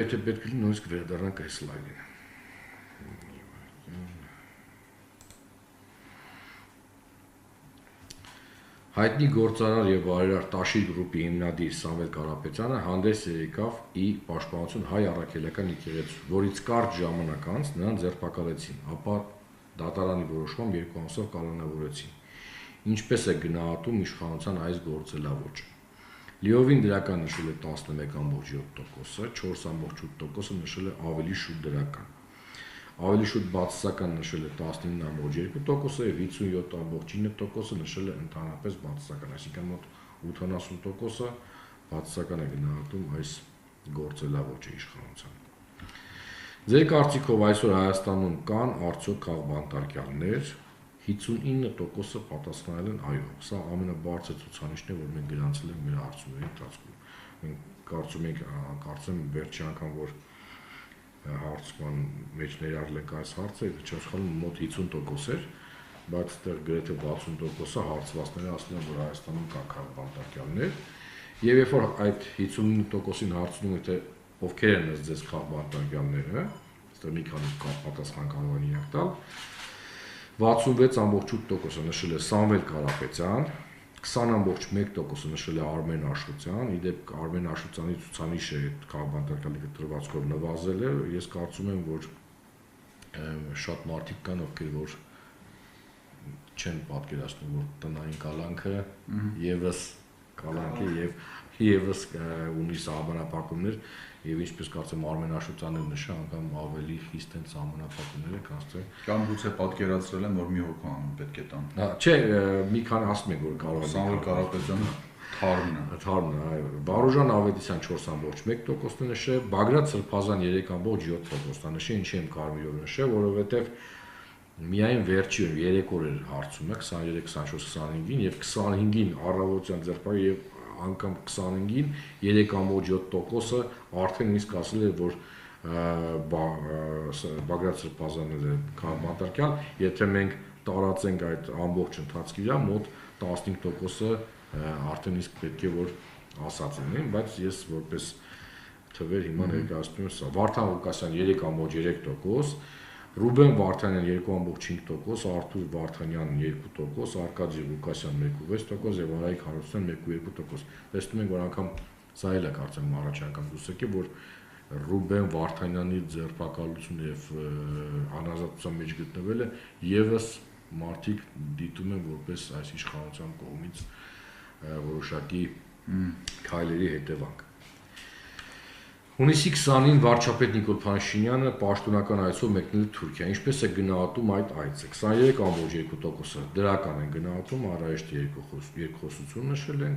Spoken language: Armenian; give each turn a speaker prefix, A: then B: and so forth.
A: Եթե պետք է նույնիսկ վերադառնանք այս սլայդին։ Հայտնի գործարար եւ բարերար Տաշիր գրուպի հիմնադիր Սամվել Կարապետյանը հանդես եկավ ի պաշտպանություն հայ առաքելական եկեղեցու, որից կարճ ժամանակ անց նրան ձերբակալեցին, ապա դատարանի որոշմամբ 2 ամսով կալանավորեցին։ Ինչպես է գնահատում իշխանության այս գործելավոճը։ Լիովին դրական նշել է 11.7%-ը, 4.8%-ը նշել է ավելի շուտ դրական։ Ավելի շուտ բացասական նշել է 19.2%-ը եւ 57.9%-ը նշել է ընդհանրապես բացասական, այսինքն մոտ 80%-ը բացասական է գնահատում այս գործելավոճը իշխանության։ Ձեր կարծիքով այսօր Հայաստանում կան արդյոք քաղբանտարկյալներ, 59%-ը պատասխանել են այո։ Սա ամենաբարձր ցուցանիշն է, որ մենք գրանցել ենք մեր հարցումների ընթացքում։ Մենք կարծեմ վերջի անգամ որ հարցման մեջ ներառել ենք այս հարցը, չեմ սխալվում, մոտ 50% էր, բայց այդտեղ գրեթե 60%-ը հարցվածները ասում են, որ Հայաստանում կան քաղբանտարկյալներ, եւ երբ որ այդ 59%-ին հարցնում եք, թե ովքեր են ձեզ քաղբանտարկյալները, այստեղ մի քանի պատասխան կարող են իրենք տալ, 66.8%-ը նշել է Սամվել Կարապետյան, 20.1%-ը նշել է Արմեն Աշոտյան, իդեպ Արմեն Աշոտյանի ցուցանիշը քաղբանտարկյալի դրվածքով նվազել է, ես կարծում եմ, որ շատ մարդիկ կան, ովքեր որ չեն պատկերացնում, որ տնային կալանքը եւս կալանք է եւ եւս ունի սահմանափակումներ եւ ինչպես կարծեմ Արմեն Աշոտյանը նշա, անգամ ավելի խիստ են սահմանափակումները, քան
B: կամ գուցե պատկերացրել են, որ մի հոգու անուն պետք է տան։
A: Չէ, մի քանի ասում եք, որ կարող է
B: Սամվել Կարապետյանը
A: Թարմն է, այո։ Վարուժան Ավետիսյան 4.1%-ը նշել, Բագրատ Սրբազան 3.7%-ը նշել, ինչի եմ կարմիրով նշել, որովհետեւ միայն վերջի 3 օր էր հարցումը 23, 24, 25-ին եւ 25-ին առավոտյան ձերբակալ եւ անգամ 25-ին 3.7%-ը արդեն իսկ ասել էր, որ Բագրատ Սրբազանը քաղբանտարկյալ, եթե մենք տարածենք այդ ամբողջ ընթացքի վրա, մոտ 15%-ը արդեն իսկ պետք է որ ասած լինեն, բայց ես որպես թվեր հիմա ներկայացնում եմ սա։ Վարդան Ղուկասյան 3.3%, Ռուբեն Վարդանյան 2.5%, Արթուր Վարդանյան 2%, Արկադի Ղուկասյան 1.6% եւ Արայիկ Հարությունյան 1.2%։ Տեսնում ենք, որ անգամ սա էլ է կարծեմ առաջ անգամ դուսեկի, որ Ռուբեն Վարդանյանի ձերբակալությունը եւ անազատության մեջ գտնվելը եւս մարդիկ դիտում են որպես այս իշխանության կողմից որոշակի քայլերի հետևանք։ Հունիսի 20-ին վարչապետ Նիկոլ Փաշինյանը պաշտոնական այցով մեկնել Թուրքիա։ Ինչպես է գնահատում այդ այցը։ 23.2%-ը դրական են գնահատում, առայժմ երկխոսություն նշել են,